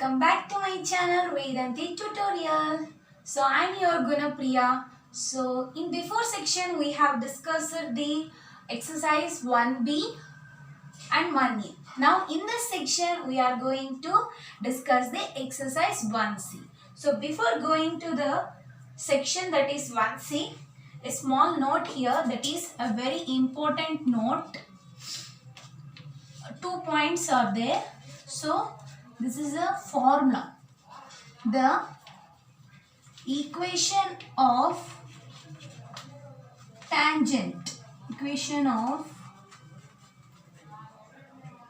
welcome back to my channel Vedanti Tutorial. So I'm your Gunapriya. So in before section we have discussed the exercise 1B and 1A. Now in this section we are going to discuss the exercise 1C. So before going to the section that is 1C, a small note here, that is a very important note. 2 points are there. So this is a formula. The equation of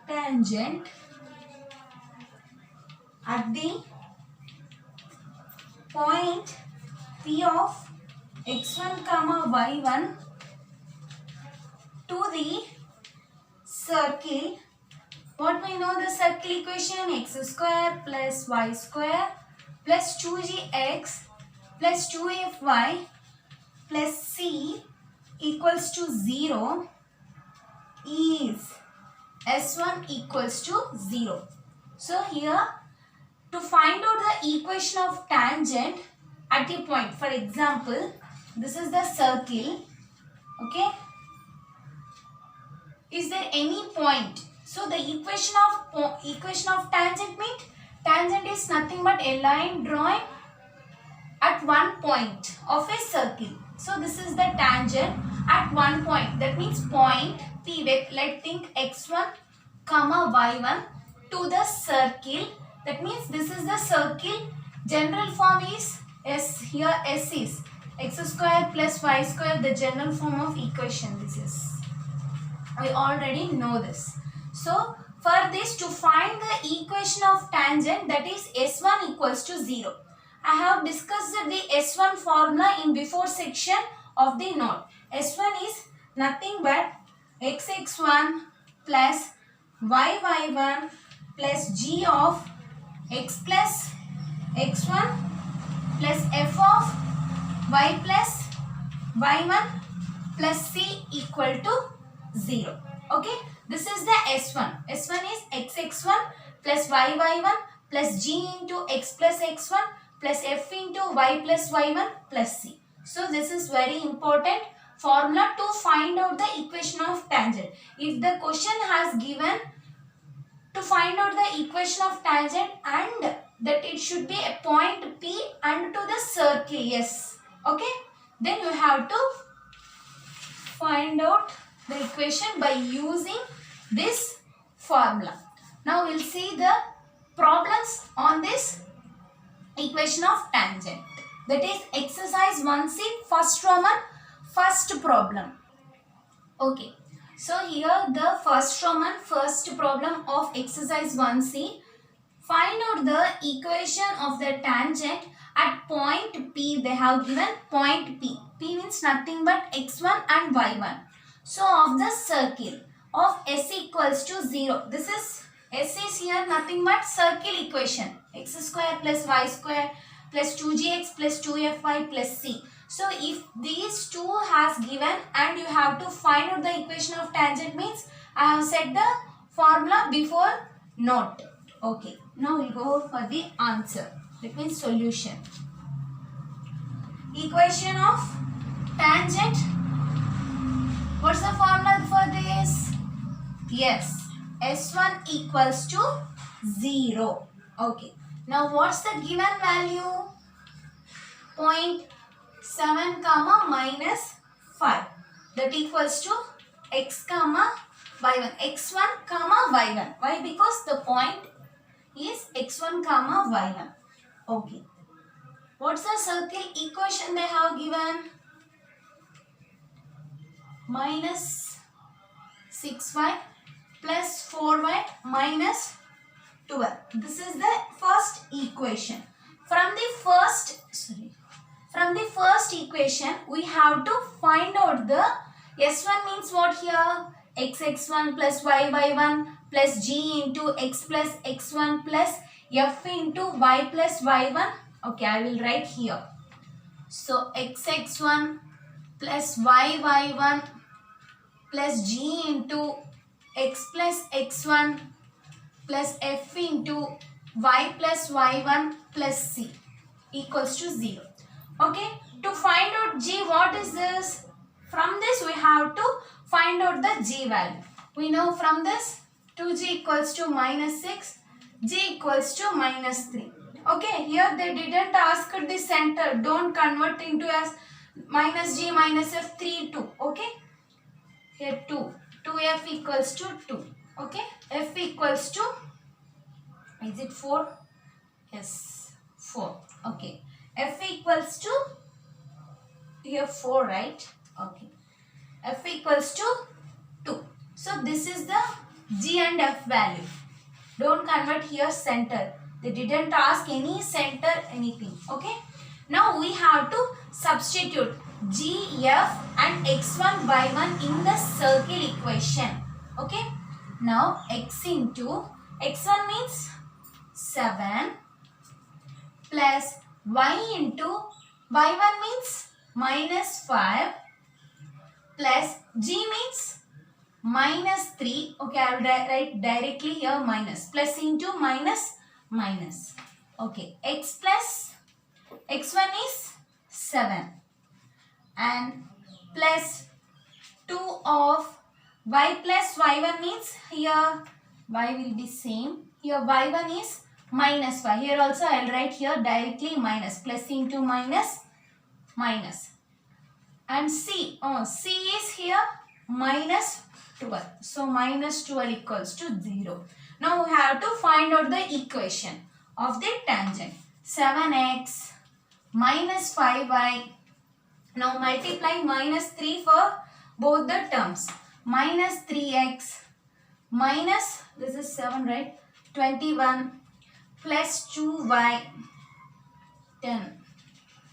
tangent at the point P of x1 comma y1 to the circle. What we know the circle equation? X square plus y square plus 2gx plus 2fy plus c equals to 0 is S1 equals to 0. So here to find out the equation of tangent at a point, for example, this is the circle, okay? Is there any point? So the equation of tangent means tangent is nothing but a line drawn at one point of a circle. So this is the tangent at one point. That means point P. Let's think x1 comma y1 to the circle. That means this is the circle. General form is S. Here S is x square plus y square. The general form of equation this is. I already know this. So for this, to find the equation of tangent, that is S1 equals to 0. I have discussed the S1 formula in before section of the note. S1 is nothing but xx1 plus yy1 plus g of x plus x1 plus f of y plus y1 plus c equal to 0. Okay, this is the S1. S1 is xx1 plus yy1 plus g into x plus x1 plus f into y plus y1 plus c. So this is very important formula to find out the equation of tangent. If the question has given to find out the equation of tangent and that it should be a point P and to the circle, yes, okay, then you have to find out the equation by using this formula. Now we'll see the problems on this equation of tangent. That is exercise 1C, first Roman, first problem. Okay. So here the first Roman, first problem of exercise 1C. Find out the equation of the tangent at point P. They have given point P. P means nothing but x1 and y1. So of the circle of S equals to 0. This is S is here nothing but circle equation. X square plus y square plus 2gx plus 2fy plus c. So if these two has given and you have to find out the equation of tangent means I have said the formula before note. Okay. Now we go for the answer. That means solution. Equation of tangent. What's the formula for this? Yes, S1 equals to 0. Okay. Now what's the given value? 0.7 comma minus 5. That equals to x comma y1. x1 comma y1. Why? Because the point is x1 comma y1. Okay. What's the circle equation they have given? Minus 6y plus 4y minus 12. This is the first equation. From the first equation, we have to find out the S1 means what here? xx1 plus yy1 plus g into x plus x1 plus f into y plus y1. Okay, I will write here. So xx1 plus yy1 plus g into x plus x1 plus f into y plus y1 plus c equals to 0. Okay, to find out g, what is this? From this we have to find out the g value. We know from this 2g equals to minus 6, g equals to minus 3. Okay, here they didn't ask the center. Don't convert into as minus g minus f, 3, 2. Okay, here 2. 2f equals to 2. Okay, f equals to, is it 4? Yes, 4. Okay, f equals to, here 4, right? Okay, f equals to 2. So this is the g and f value. Don't convert here center. They didn't ask any center, anything. Okay, now we have to substitute g, f and x1, y1 in the circle equation. Okay, now x into x1 means 7 plus y into y1 means minus 5 plus g means minus 3. Okay, I will write directly here minus, plus into minus minus. Okay, x plus x1 is 7 and plus 2 of y plus y1 means here y will be same. Here y1 is minus 5. Here also I will write here directly minus, plus into minus minus. And c, c is here minus 12. So minus 12 equals to 0. Now we have to find out the equation of the tangent. 7x minus 5y. Now multiply minus 3 for both the terms. Minus 3x minus, this is 7, right? 21 plus 2y 10.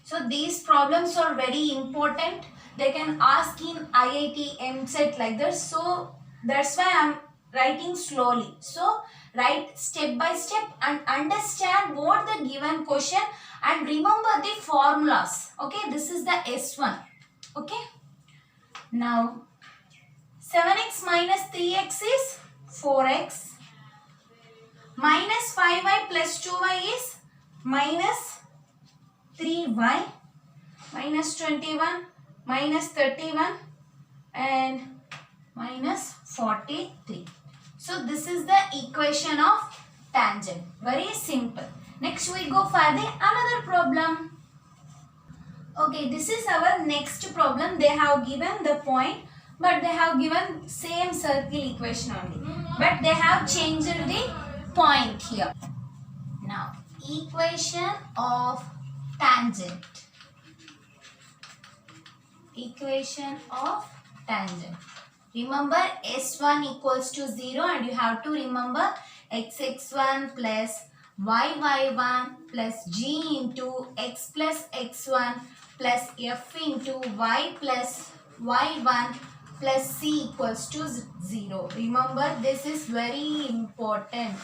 So these problems are very important. They can ask in IIT, MCET like that. So that's why I am writing slowly. So write step by step and understand what the given question and remember the formulas. Okay, this is the S1. Okay. Now 7x minus 3x is 4x. Minus 5y plus 2y is minus 3y. Minus 21, minus 31 and minus 43. So this is the equation of tangent. Very simple. Next we go for the another problem. Okay, this is our next problem. They have given the point, but they have given same circle equation only. But they have changed the point here. Now, equation of tangent. Equation of tangent. Remember S1 equals to 0 and you have to remember xx1 plus yy1 plus g into x plus x1 plus f into y plus y1 plus c equals to 0. Remember, this is very important.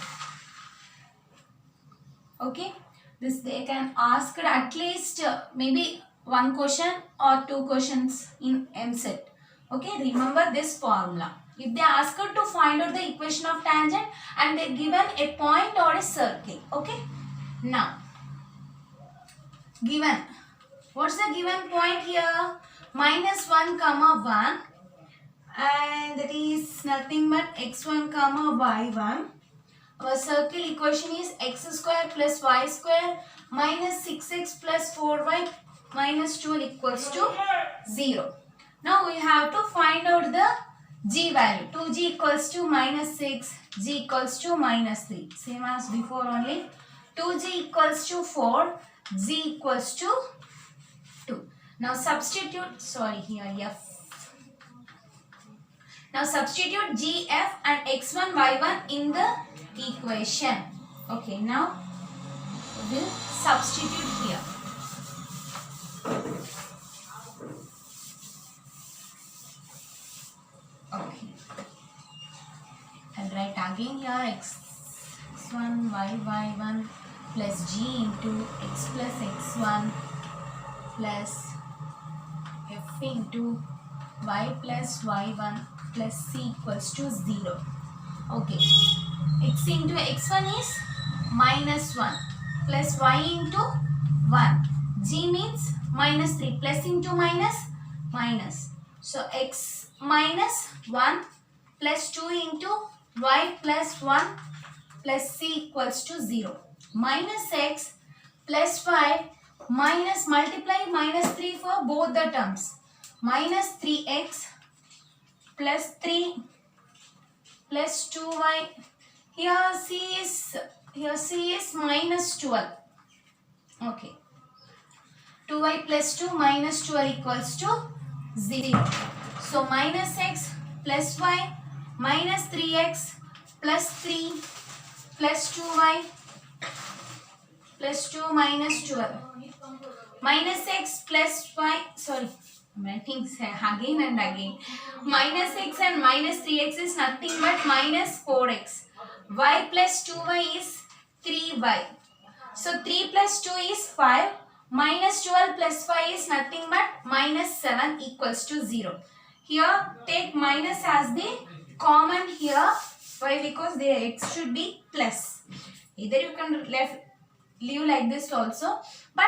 Okay, this they can ask at least maybe one question or two questions in MCET. Okay, remember this formula. If they ask you to find out the equation of tangent and they given a point or a circle. Okay, now given, what's the given point here? Minus 1 comma 1 and that is nothing but x1 comma y1. Our circle equation is x square plus y square minus 6x plus 4y minus 12 equals to 0. Now we have to find out the g value. 2g equals to minus 6, g equals to minus 3. Same as before only. 2g equals to 4, g equals to 2. Now substitute, here f. Now substitute g, f and x1, y1 in the equation. Okay, now we will substitute here. Okay, I'll write again here x1 y1 plus g into x plus x1 plus f into y plus y1 plus c equals to 0. Okay, x into x1 is minus 1 plus y into 1. G means minus 3 plus into minus minus. So x minus 1 plus 2 into y plus 1 plus c equals to 0. Minus x plus 5 minus multiply minus 3 for both the terms. Minus 3x plus 3 plus 2y. Here c is minus 12. Okay. 2y plus 2 minus 12 equals to 0. So minus x plus y minus 3x plus 3 plus 2y plus 2 minus 12. Minus x plus y, sorry, I'm writing again and again. Minus x and minus 3x is nothing but minus 4x. Y plus 2y is 3y. So 3 plus 2 is 5. Minus 12 plus 5 is nothing but minus 7 equals to 0. Here take minus as the common here. Why? Because the x should be plus. Either you can leave like this also, but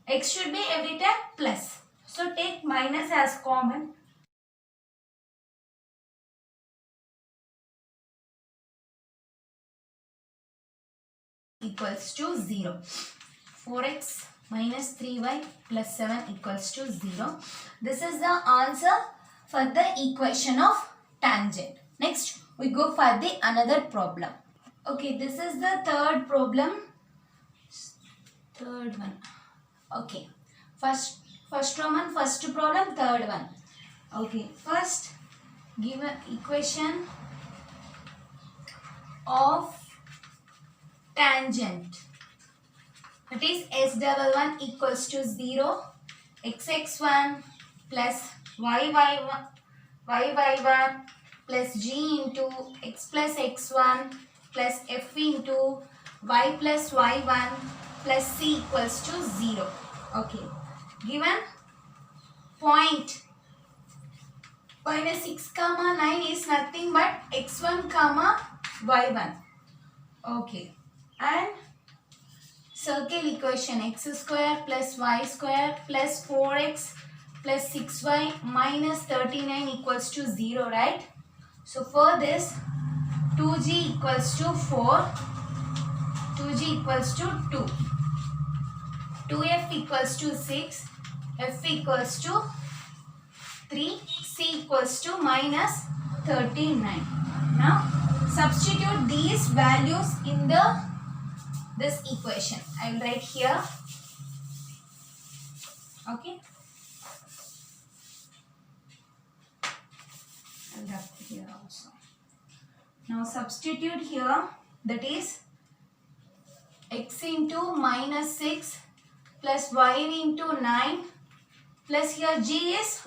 x should be every time plus. So take minus as common. Equals to 0. 4x minus 3y plus 7 equals to 0. This is the answer for the equation of tangent. Next, we go for the another problem. Okay, this is the third problem. Third one. Okay, first Roman, first problem, third one. Okay, first give an equation of tangent. That is S11 equals to 0, xx1 plus yy1 plus g into x plus x1 plus f into y plus y1 plus c equals to 0. Okay. Given point minus 6 comma 9 is nothing but x1 comma y1. Okay. And circle equation x square plus y square plus 4x plus 6y minus 39 equals to 0, right? So for this 2g equals to 4, 2g equals to 2, 2f equals to 6, f equals to 3, c equals to minus 39. Now substitute these values in this equation. I will write here. Okay. I will write here also. Now substitute here, that is x into minus 6 plus y into 9 plus here g is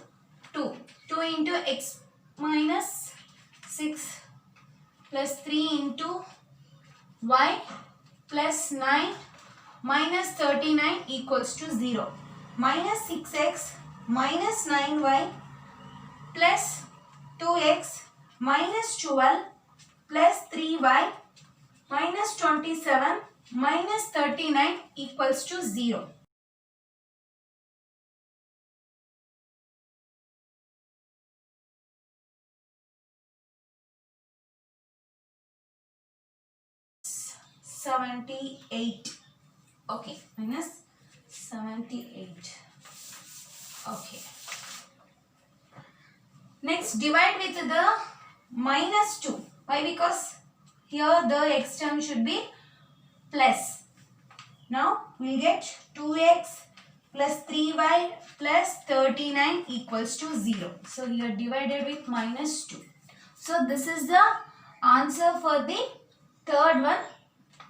2. 2 into x minus 6 plus 3 into y plus 9 minus 39 equals to 0. Minus 6x minus 9y plus 2x minus 12 plus 3y minus 27 minus 39 equals to 0. $78. Okay, minus 78. Okay. Next, divide with the minus 2. Why? Because here the x term should be plus. Now we will get 2x plus 3y plus 39 equals to 0. So here divided with minus 2. So this is the answer for the third one,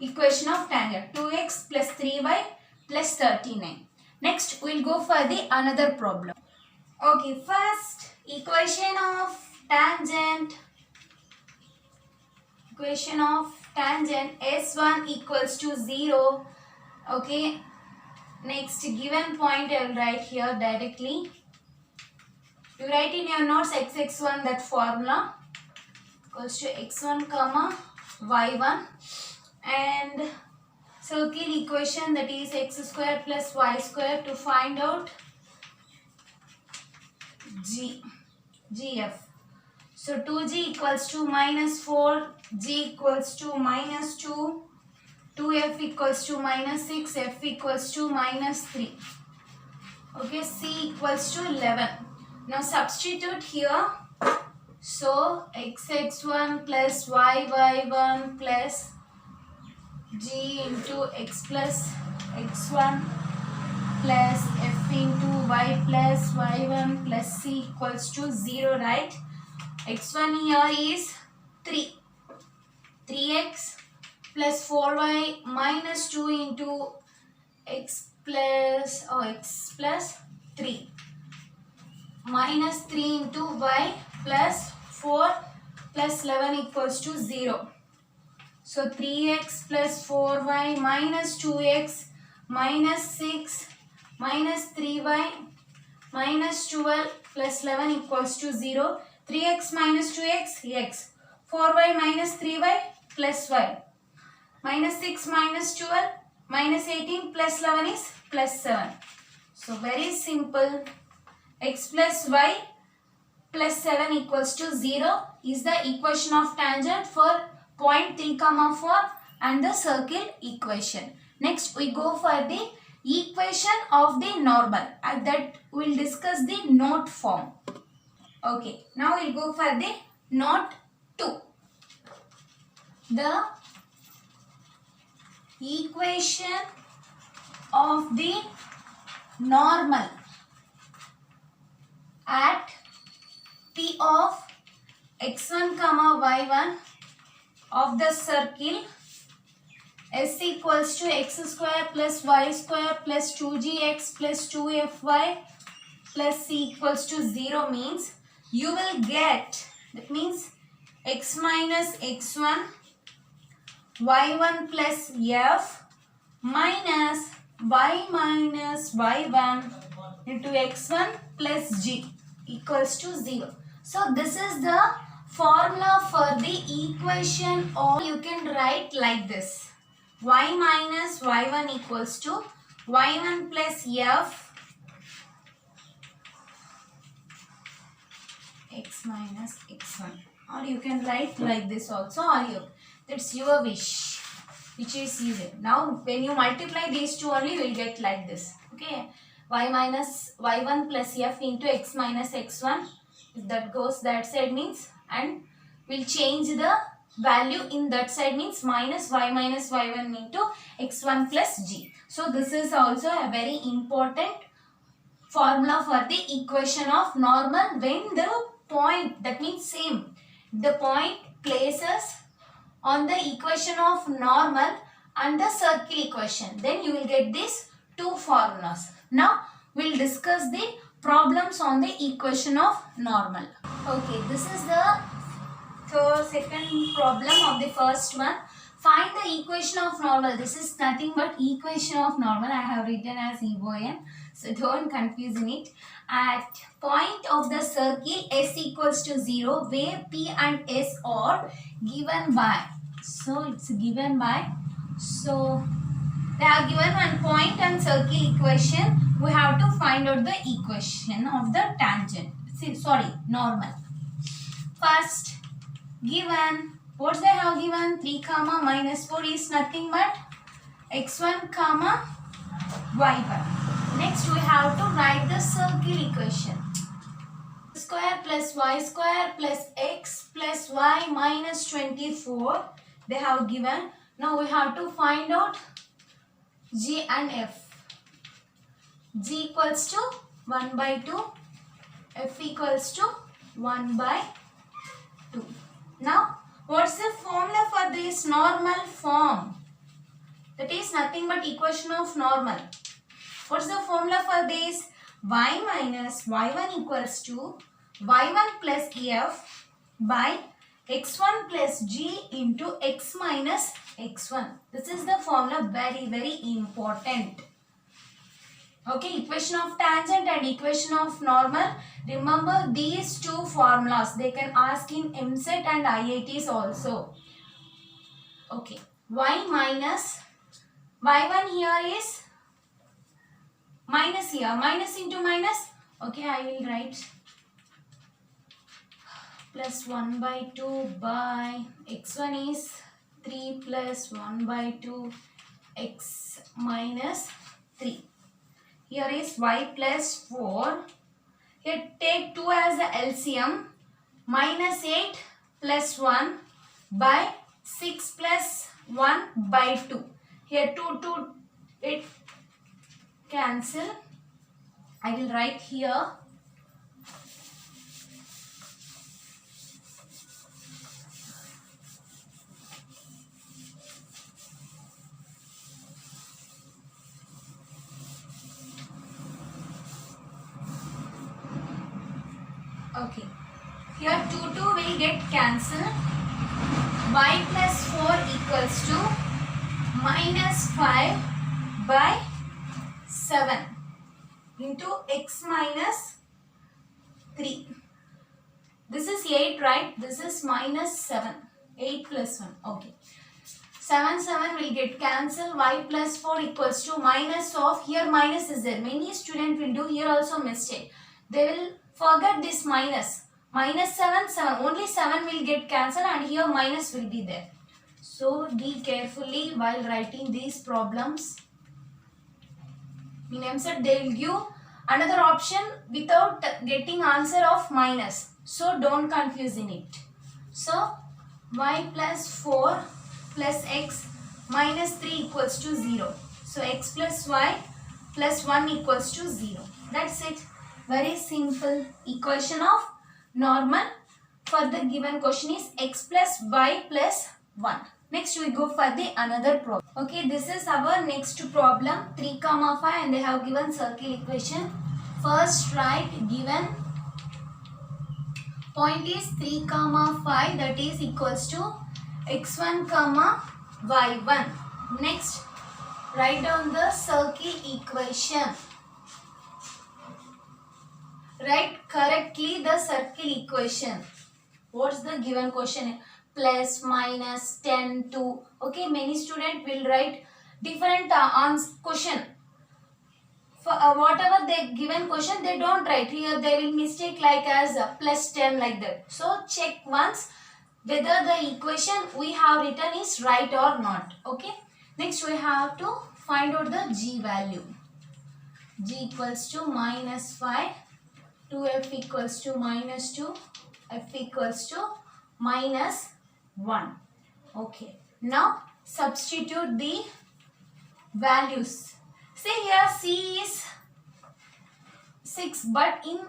equation of tangent, 2x plus 3y plus 39. Next we will go for the another problem. Okay, first equation of tangent. Equation of tangent S1 equals to 0. Okay. Next, given point I will write here directly. You write in your notes xx1, that formula equals to x1 comma y1 and circle equation, that is x square plus y square, to find out GF. So 2g equals to minus 4, g equals to minus 2, 2f equals to minus 6, f equals to minus 3. Okay, c equals to 11. Now substitute here. So x1 plus y1 plus g into x plus x1 plus f into y plus y1 plus c equals to 0, right? x1 here is 3. 3x plus 4y minus 2 into x plus 3 minus 3 into y plus 4 plus 11 equals to 0. So 3x plus 4y minus 2x minus 6 minus 3y minus 12 plus 11 equals to 0. 3x minus 2x, x. 4y minus 3y plus y. Minus 6 minus 12 minus 18 plus 11 is plus 7. So very simple. X plus y plus 7 equals to 0 is the equation of tangent for point 3, 4 and the circle equation. Next we go for the equation of the normal. At that we will discuss the note form. Okay, now we will go for the note 2. The equation of the normal at P of x1, y1 of the circle s equals to x square plus y square plus 2gx plus 2fy plus c equals to 0 means you will get, that means x minus x1 y1 plus f minus y minus y1 into x1 plus g equals to 0. So this is the formula for the equation, or you can write like this: y minus y1 equals to y1 plus f x minus x1, or you can write like this also, or you, that's your wish, which is easy. Now when you multiply these two only, you will get like this. Okay, y minus y1 plus f into x minus x1, if that goes that side means, and we'll change the value in that side means minus y minus y1 into x1 plus g. So this is also a very important formula for the equation of normal when the point, that means same, the point places on the equation of normal and the circle equation, then you will get these two formulas. Now we'll discuss the problems on the equation of normal. Okay, this is the second problem of the first one. Find the equation of normal. This is nothing but equation of normal. I have written as EON, so don't confuse in it. At point of the circle s equals to 0, where p and s are given by, so it's given by, so they are given one point and circle equation. We have to find out the equation of the tangent. Normal. First, given, what they have given, 3 comma minus 4 is nothing but x1 comma y1. Next we have to write the circle equation. Square plus y square plus x plus y minus 24 they have given. Now we have to find out g and f. G equals to 1 by 2, f equals to 1 by 2. Now what's the formula for this normal form? That is nothing but equation of normal. What's the formula for this? Y minus y1 equals to y1 plus f by x1 plus g into x minus x1. This is the formula, very very important. Okay, equation of tangent and equation of normal. Remember these two formulas. They can ask in MCET and IITs also. Okay. y minus y1 here is minus here, minus into minus. Okay, I will write plus 1 by 2 by x1 is 3 plus 1 by 2 x minus 3. Here is y plus 4. Here take 2 as the LCM. Minus 8 plus 1 by 6 plus 1 by 2. Here 2 it cancel. I will write here. Okay. Here 2 will get cancelled. Y plus 4 equals to minus 5 by 7 into x minus 3. This is 8, right? This is minus 7. 8 plus 1. Okay. 7 will get cancelled. Y plus 4 equals to minus of, here minus is there. Many students will do here also mistake. They will forget this minus. Minus 7. Only 7 will get cancelled and here minus will be there. So be carefully while writing these problems. In MCET they will give another option without getting answer of minus. So don't confuse in it. So y plus 4 plus x minus 3 equals to 0. So x plus y plus 1 equals to 0. That's it. Very simple equation of normal for the given question is x plus y plus 1. Next we go for the another problem. Okay, this is our next problem 3, 5 and they have given circle equation. First write given point is 3, 5 that is equals to x1, y1. Next write down the circle equation. Write correctly the circle equation. What's the given question? Plus, minus, 10, 2. Okay, many students will write different question. For whatever they given question, they don't write. Here they will mistake like as plus 10 like that. So check once whether the equation we have written is right or not. Okay. Next we have to find out the g value. G equals to minus 5. 2f equals to minus 2, f equals to minus 1. Okay. Now substitute the values. See here c is 6 but in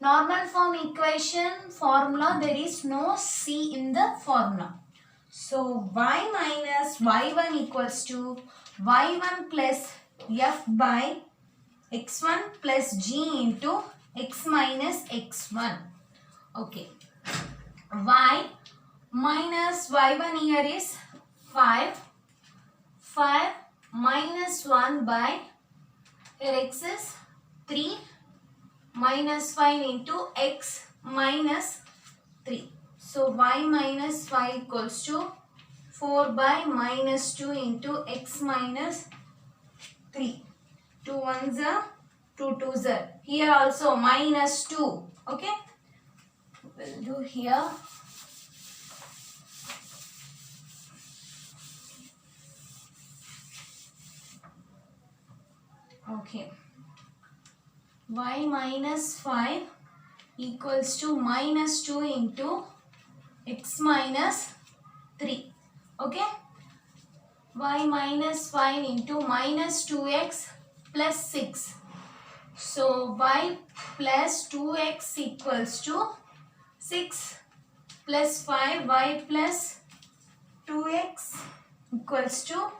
normal form equation formula there is no c in the formula. So y minus y1 equals to y1 plus f by x1 plus g into x minus x1. Okay. Y minus y1 here is 5. 5 minus 1 by, here x is 3 minus 5 into x minus 3. So y minus 5 equals to 4 by minus 2 into x minus 3. 2 ones are 2 twos are. Here also minus 2. Okay. We'll do here. Okay. Y minus 5 equals to minus 2 into x minus 3. Okay. Y minus 5 into minus 2x plus 6. So y plus 2x equals to 6 plus 5, y plus 2x equals to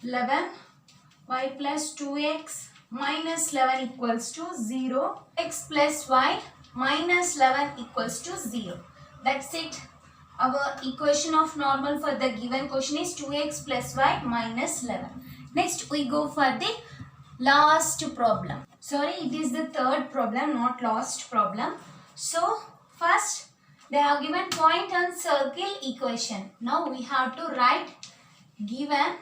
11, y plus 2x minus 11 equals to 0, x plus y minus 11 equals to 0. That's it. Our equation of normal for the given question is 2x plus y minus 11. Next we go for the last problem. Sorry, it is the third problem, not last problem. So first they have given point and circle equation. Now we have to write given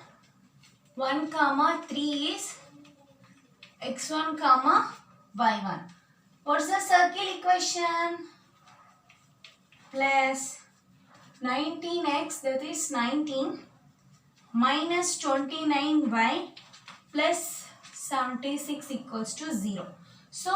1 comma 3 is x1 comma y1. What's the circle equation? Plus 19x, that is 19, minus 29y plus 76 equals to 0. So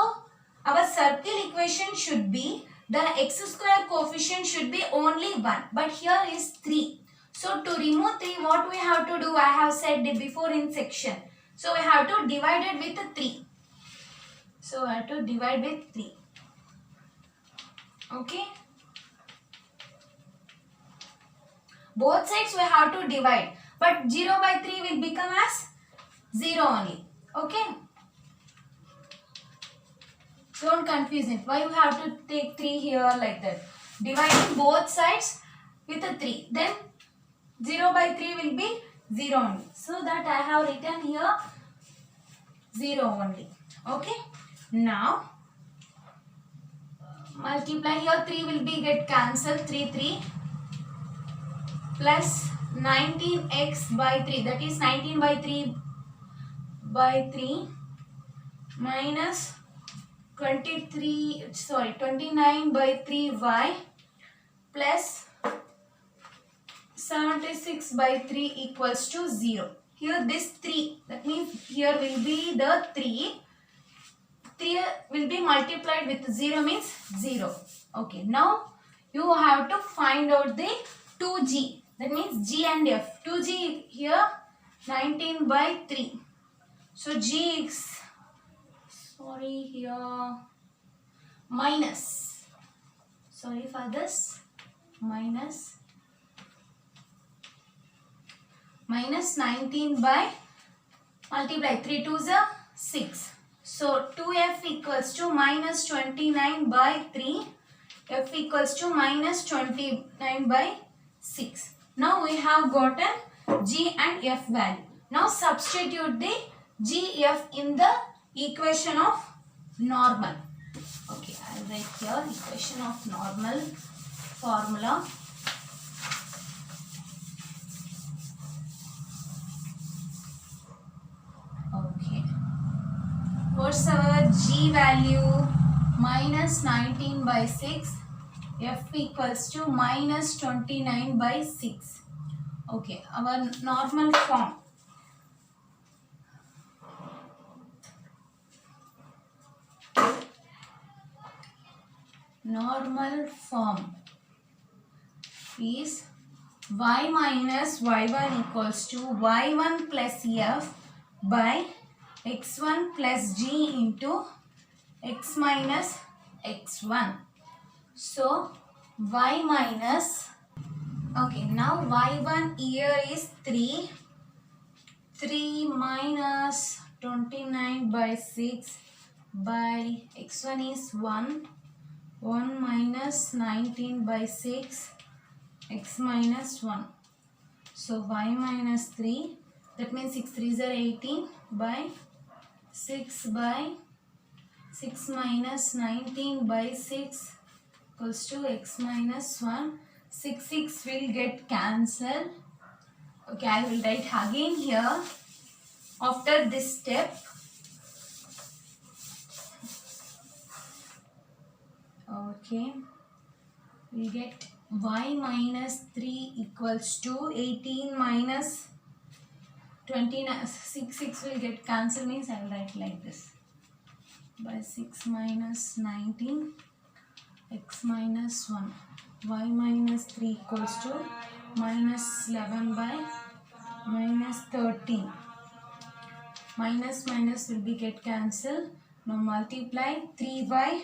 our circle equation should be, the x square coefficient should be only 1, but here is 3. So to remove 3, what we have to do, I have said before in section. So we have to divide it with 3. So I have to divide with 3. Okay. Both sides we have to divide, but 0 by 3 will become as 0 only. Okay. Don't confuse it. Why you have to take 3 here like that? Dividing both sides with a 3. Then 0 by 3 will be 0 only. So that I have written here 0 only. Okay. Now multiply here, 3 will be get cancelled, 3 plus 19x by 3, that is 19 by 3 minus 29 by 3y plus 76 by 3 equals to 0. Here this 3, that means here will be the 3 will be multiplied with 0 means 0. Okay, now you have to find out the 2g, that means g and f. 2g here 19 by 3. So g is, here minus, for this, minus 19 by, multiply 3 2s are 6. So 2f equals to minus 29 by 3, f equals to minus 29 by 6. Now we have gotten g and f value. Now substitute the g, f in the equation of normal. Okay, I will write here equation of normal formula. Okay. What's our g value? Minus 19 by 6. F equals to minus 29 by 6. Okay, our normal form. Normal form is y minus y1 equals to y1 plus f by x1 plus g into x minus x1. So y minus, okay, now y1 here is 3 minus 29 by 6 by x1 is 1 minus 19 by 6 x minus 1. So y minus 3, that means 6 3s are 18 by 6 minus 19 by 6 equals to x minus 1. 6 will get cancelled. Okay, I will write again here after this step. Okay, we get y minus 3 equals to 18 minus 29. 6 will get cancelled, means I will write like this, by 6 minus 19 x minus 1. Y minus 3 equals to minus 11 by minus 13. Minus will be get cancelled. Now multiply 3 by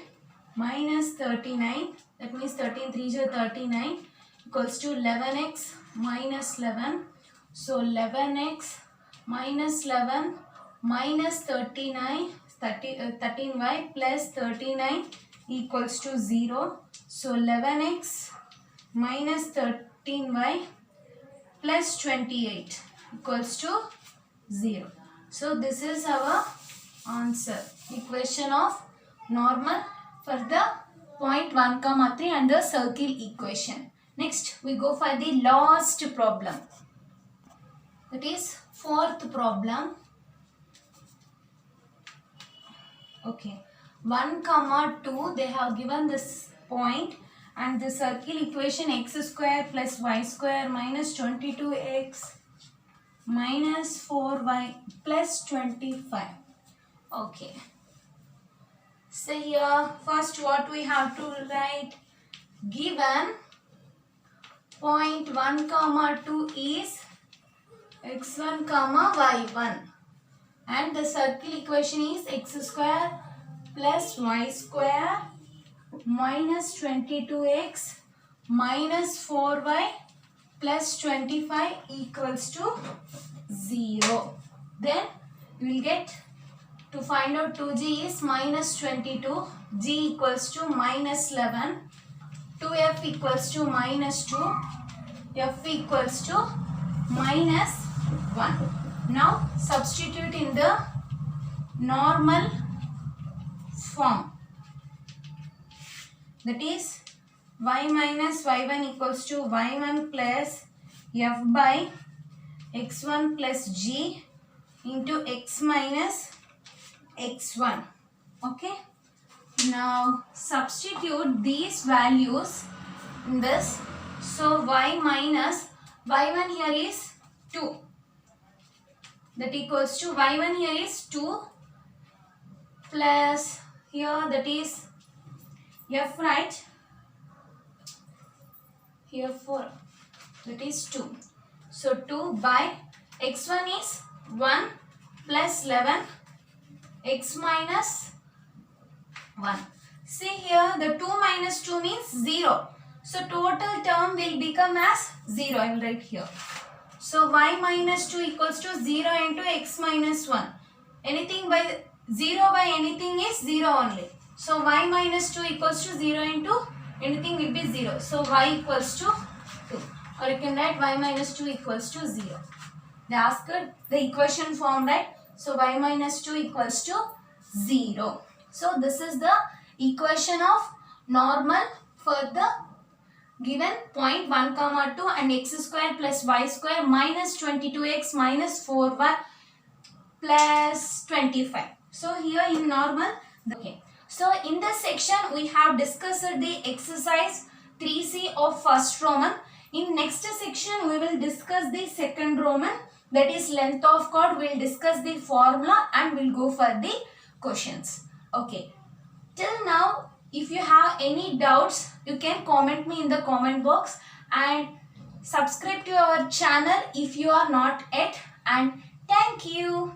minus 39, that means 13 3s are 39 equals to 11x minus 11. So 11x minus 11 minus 13y plus 39 equals to 0. So 11x minus 13y plus 28 equals to 0. So this is our answer, equation of normal for the point 1, 3 and the circle equation. Next we go for the last problem. That is fourth problem. Okay, 1 comma 2, they have given this point and the circle equation x square plus y square minus 22x minus 4y plus 25. Okay, so here first what we have to write, given point 1 comma 2 is x1 comma y1 and the circle equation is x square plus y square minus 22x minus 4y plus 25 equals to 0. Then we will get, to find out 2g is minus 22, g equals to minus 11, 2f equals to minus 2, f equals to minus 1. Now substitute in the normal form. That is y minus y1 equals to y1 plus f by x1 plus g into x minus x1. Okay. Now substitute these values in this. So y minus y1 here is 2. That equals to y1 here is 2 plus here that is f, right? Here 4, that is 2. So 2 by x1 is 1 plus 11 x minus 1. See here the 2 minus 2 means 0. So total term will become as 0. I will write here. So y minus 2 equals to 0 into x minus 1. Anything by 0 by anything is 0 only. So y minus 2 equals to 0 into anything will be 0. So y equals to 2. Or you can write y minus 2 equals to 0. They asked the equation form, right? So y minus 2 equals to 0. So this is the equation of normal for the given point 1 comma 2 and x square plus y square minus 22x minus 4y plus 25. So here in normal. Okay. So in this section we have discussed the exercise 3C of first Roman. In next section we will discuss the second Roman, that is length of chord. We will discuss the formula and we will go for the questions. Okay. Till now, if you have any doubts, you can comment me in the comment box and subscribe to our channel if you are not yet, and thank you.